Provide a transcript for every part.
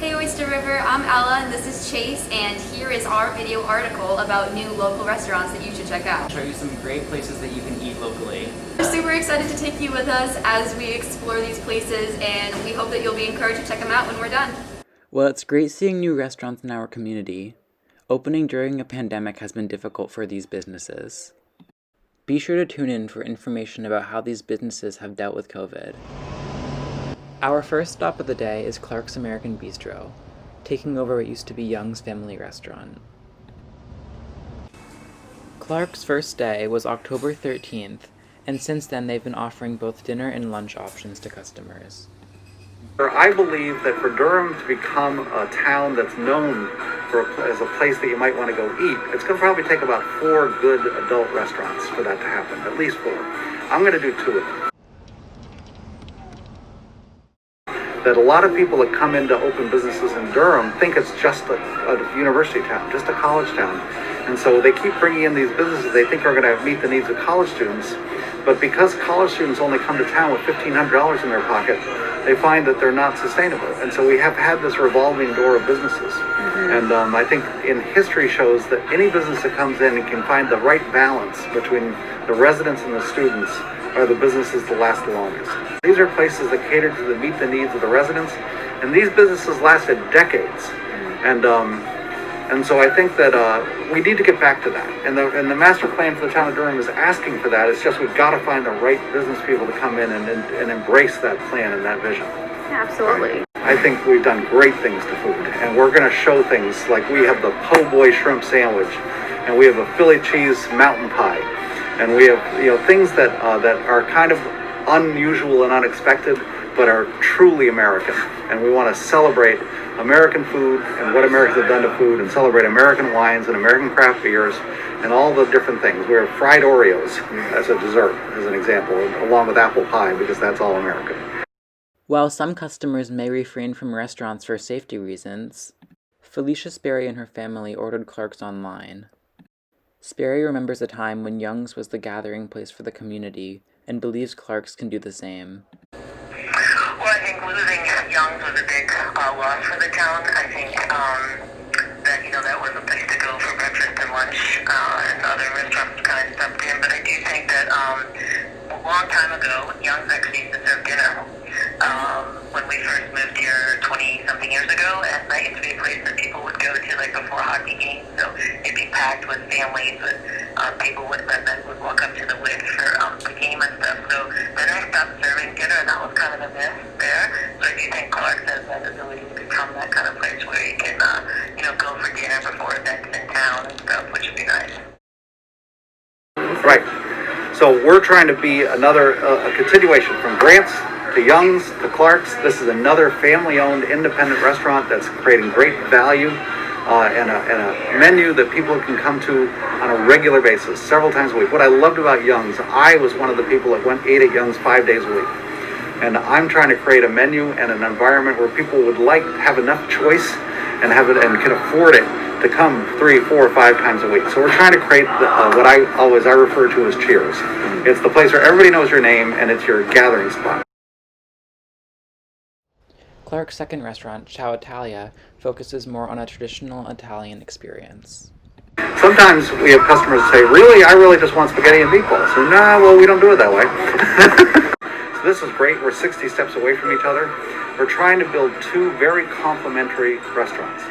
Hey Oyster River, I'm Ella and this is Chase, and here is our video article about new local restaurants that you should check out. I'll show you some great places that you can eat locally. We're super excited to take you with us as we explore these places, and we hope that you'll be encouraged to check them out when we're done. Well, it's great seeing new restaurants in our community. Opening during a pandemic has been difficult for these businesses. Be sure to tune in for information about how these businesses have dealt with COVID. Our first stop of the day is Clark's American Bistro, taking over what used to be Young's Family Restaurant. Clark's first day was October 13th, and since then they've been offering both dinner and lunch options to customers. I believe that for Durham to become a town that's known as a place that you might want to go eat, it's going to probably take about 4 good adult restaurants for that to happen, at least 4. I'm going to do 2 of them. That a lot of people that come in to open businesses in Durham think it's just a university town, just a college town. And so they keep bringing in these businesses they think are going to meet the needs of college students. But because college students only come to town with $1,500 in their pocket, they find that they're not sustainable. And so we have had this revolving door of businesses. And I think in history shows that any business that comes in and can find the right balance between the residents and the students are the businesses that last the longest. These are places that cater to meet the needs of the residents, and these businesses lasted decades. And so I think that we need to get back to that. And the master plan for the town of Durham is asking for that. It's just we've got to find the right business people to come in and embrace that plan and that vision. Absolutely. I think we've done great things to food, and we're going to show things like we have the po' boy shrimp sandwich, and we have a Philly cheese mountain pie, and we have things that are kind of unusual and unexpected, but are truly American. And we want to celebrate American food and what Americans have done to food, and celebrate American wines and American craft beers and all the different things. We have fried Oreos as a dessert, as an example, along with apple pie, because that's all American. While some customers may refrain from restaurants for safety reasons, Felicia Sperry and her family ordered Clark's online. Sperry remembers a time when Young's was the gathering place for the community and believes Clark's can do the same. Well, I think losing Young's was a big loss for the town. I think that, that was a place to go for breakfast and lunch, and other restaurants kind of stepped in. But I do think that a long time ago, Young's actually used to serve dinner. When we first moved here 20-something years ago, at night it used to be a place that people would go to, like, before hockey games. So it'd be packed with families, with people that would walk up to the woods for the game and stuff. So then I stopped serving dinner, and that was kind of a miss there. So I do think Clark has that ability to become that kind of place where you can, go for dinner before events in town and stuff, which would be nice. Right. So we're trying to be another a continuation from Grant's to Young's to Clark's. This is another family-owned independent restaurant that's creating great value and a menu that people can come to on a regular basis, several times a week. What I loved about Young's, I was one of the people that ate at Young's 5 days a week. And I'm trying to create a menu and an environment where people would like to have enough choice and have it and can afford it to come 3, 4, 5 times a week. So we're trying to create what I refer to as Cheers. It's the place where everybody knows your name and it's your gathering spot. Clark's second restaurant, Ciao Italia, focuses more on a traditional Italian experience. Sometimes we have customers say, really? I really just want spaghetti and meatballs. So, well, we don't do it that way. So this is great. We're 60 steps away from each other. We're trying to build 2 very complementary restaurants.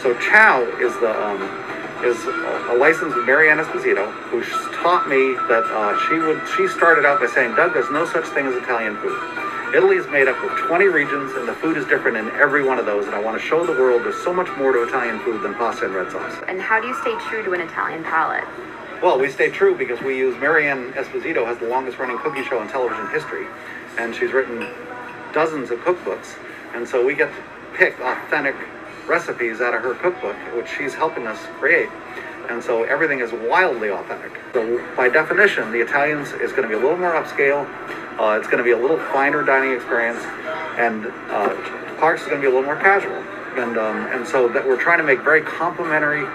So Ciao is a licensed Marianne Esposito, who taught me that she started out by saying, Doug, there's no such thing as Italian food. Italy is made up of 20 regions, and the food is different in every one of those, and I want to show the world there's so much more to Italian food than pasta and red sauce. And how do you stay true to an Italian palate? Well, we stay true because we use Marianne Esposito, has the longest running cookie show in television history, and she's written dozens of cookbooks, and so we get to pick authentic recipes out of her cookbook, which she's helping us create. And so everything is wildly authentic. So by definition, the Italians is going to be a little more upscale. It's going to be a little finer dining experience, and Clark's is going to be a little more casual. And so that we're trying to make very complementary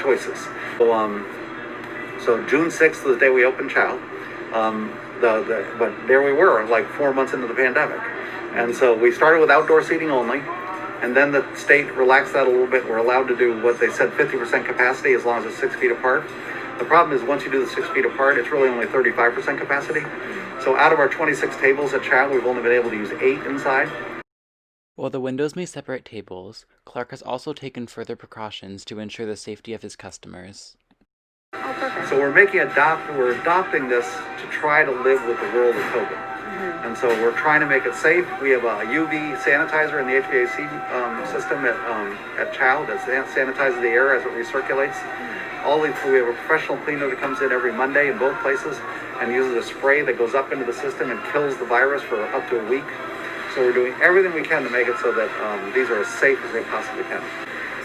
choices. So June 6th is the day we opened Ciao. But there we were, like 4 months into the pandemic. And so we started with outdoor seating only. And then the state relaxed that a little bit. We're allowed to do what they said, 50% capacity, as long as it's 6 feet apart. The problem is once you do the 6 feet apart, it's really only 35% capacity. So out of our 26 tables at Ciao, we've only been able to use 8 inside. While the windows may separate tables, Clark has also taken further precautions to ensure the safety of his customers. Oh, perfect. So we're adopting this to try to live with the world of COVID. And so we're trying to make it safe. We have a UV sanitizer in the HVAC system at Ciao that sanitizes the air as it recirculates. We have a professional cleaner that comes in every Monday in both places and uses a spray that goes up into the system and kills the virus for up to a week. So we're doing everything we can to make it so that these are as safe as they possibly can.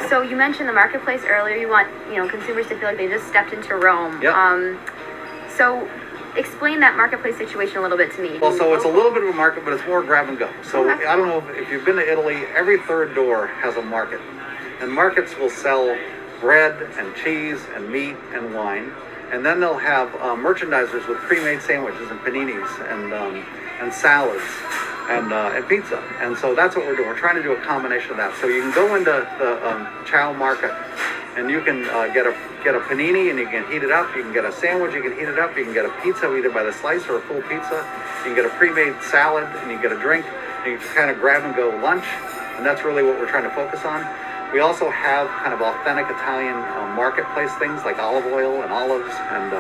So you mentioned the marketplace earlier. You want consumers to feel like they just stepped into Rome. Yep. So explain that marketplace situation a little bit to me. Well, so it's a little bit of a market, but it's more grab and go. So okay. I don't know if you've been to Italy, every third door has a market. And markets will sell bread and cheese and meat and wine. And then they'll have merchandisers with pre-made sandwiches and paninis and salads and pizza. And so that's what we're doing. We're trying to do a combination of that. So you can go into the Ciao market and you can get a panini and you can heat it up. You can get a sandwich, you can heat it up. You can get a pizza either by the slice or a full pizza. You can get a pre-made salad and you can get a drink. And you can kind of grab and go lunch. And that's really what we're trying to focus on. We also have kind of authentic Italian marketplace things like olive oil and olives and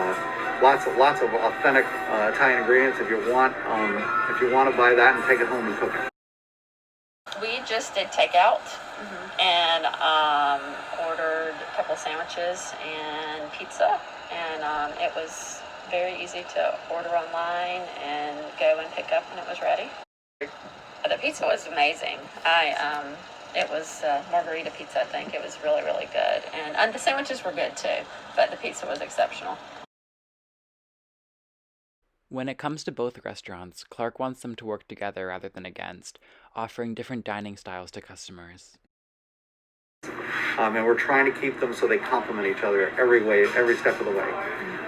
lots of authentic Italian ingredients. If you want to buy that and take it home and cook it. We just did takeout and ordered a couple sandwiches and pizza, and it was very easy to order online and go and pick up when it was ready. The pizza was amazing. It was margarita pizza, I think. It was really, really good. And the sandwiches were good too, but the pizza was exceptional. When it comes to both restaurants, Clark wants them to work together rather than against, offering different dining styles to customers. And we're trying to keep them so they complement each other every step of the way.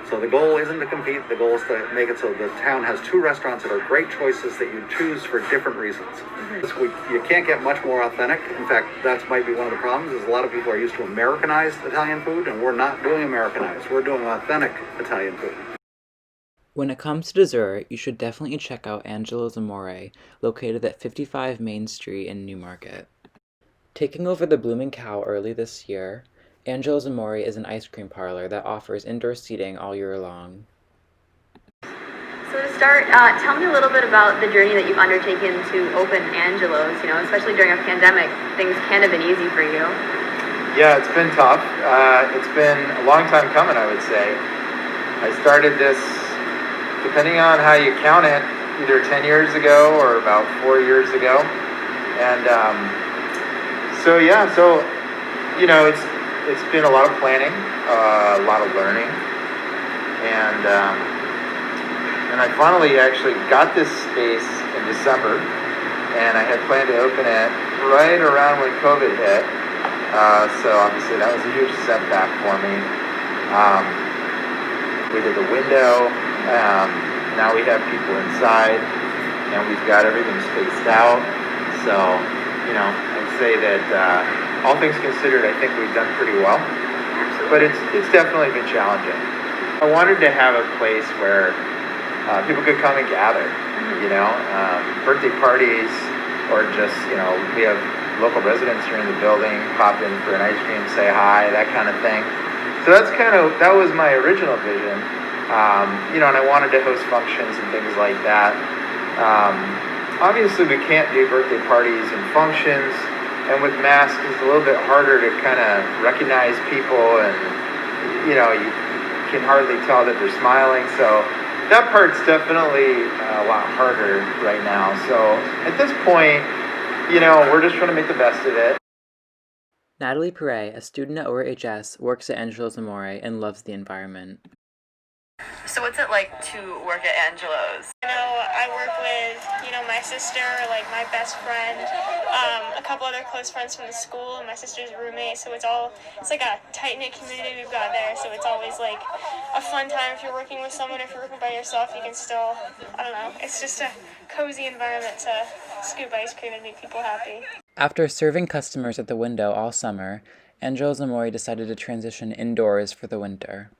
So the goal isn't to compete, the goal is to make it so the town has 2 restaurants that are great choices that you choose for different reasons. You can't get much more authentic. In fact, that might be one of the problems, is a lot of people are used to Americanized Italian food, and we're not doing Americanized. We're doing authentic Italian food. When it comes to dessert, you should definitely check out Angelo's Amore, located at 55 Main Street in Newmarket. Taking over the Blooming Cow early this year, Angelo's Amore is an ice cream parlor that offers indoor seating all year long. So to start, tell me a little bit about the journey that you've undertaken to open Angelo's. Especially during a pandemic, things can't have been easy for you. Yeah, it's been tough. It's been a long time coming, I would say. I started this, depending on how you count it, either 10 years ago or about 4 years ago. And it's been a lot of planning, a lot of learning, and I finally actually got this space in December, and I had planned to open it right around when COVID hit. So obviously that was a huge setback for me. We did the window. Now we have people inside, and we've got everything spaced out. So, I'd say that all things considered, I think we've done pretty well. But it's definitely been challenging. I wanted to have a place where people could come and gather, birthday parties, or just, we have local residents here in the building, pop in for an ice cream, say hi, that kind of thing. So that was my original vision. And I wanted to host functions and things like that. Obviously, we can't do birthday parties and functions, and with masks, it's a little bit harder to kind of recognize people, and you can hardly tell that they're smiling. So that part's definitely a lot harder right now. So at this point, we're just trying to make the best of it. Nathalie PARE, a student at ORHS, works at Angelo's Amore and loves the environment. So what's it like to work at Angelo's? I work with, my sister, my best friend, a couple other close friends from the school, and my sister's roommate, so it's like a tight-knit community we've got there, so it's always a fun time. If you're working with someone, if you're working by yourself, you can still, it's just a cozy environment to scoop ice cream and make people happy. After serving customers at the window all summer, Angelo's Amore decided to transition indoors for the winter.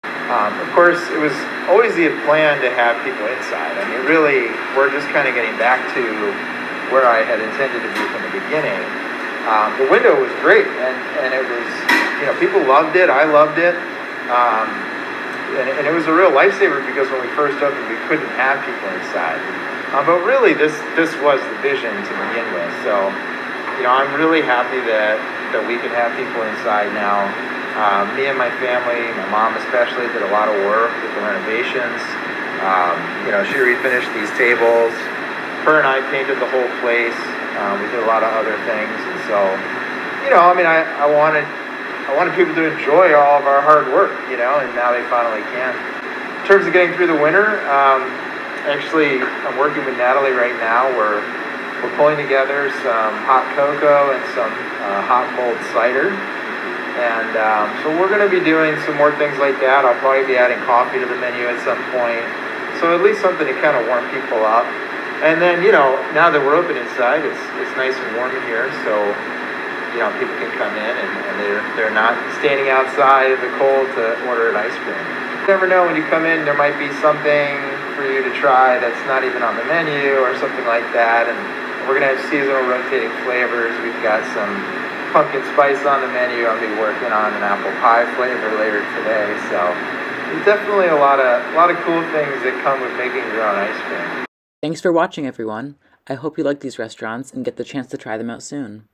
Of course, it was always the plan to have people inside. I mean, really, we're just kind of getting back to where I had intended to be from the beginning. The window was great, and it was, people loved it. I loved it. And it was a real lifesaver because when we first opened, we couldn't have people inside. But really, this was the vision to begin with. So, I'm really happy that we can have people inside now. Me and my family, my mom especially, did a lot of work with the renovations. She refinished these tables. Her and I painted the whole place. We did a lot of other things, and so, I wanted people to enjoy all of our hard work, and now they finally can. In terms of getting through the winter, actually, I'm working with Natalie right now. We're pulling together some hot cocoa and some hot mulled cider. And so we're going to be doing some more things like that. I'll probably be adding coffee to the menu at some point. So at least something to kind of warm people up. And then, now that we're open inside, it's nice and warm in here. So, people can come in and they're not standing outside in the cold to order an ice cream. You never know, when you come in, there might be something for you to try that's not even on the menu or something like that. And we're going to have seasonal rotating flavors. We've got some pumpkin spice on the menu. I'll be working on an apple pie flavor later today. So there's definitely a lot of cool things that come with making your own ice cream. Thanks for watching, everyone. I hope you like these restaurants and get the chance to try them out soon.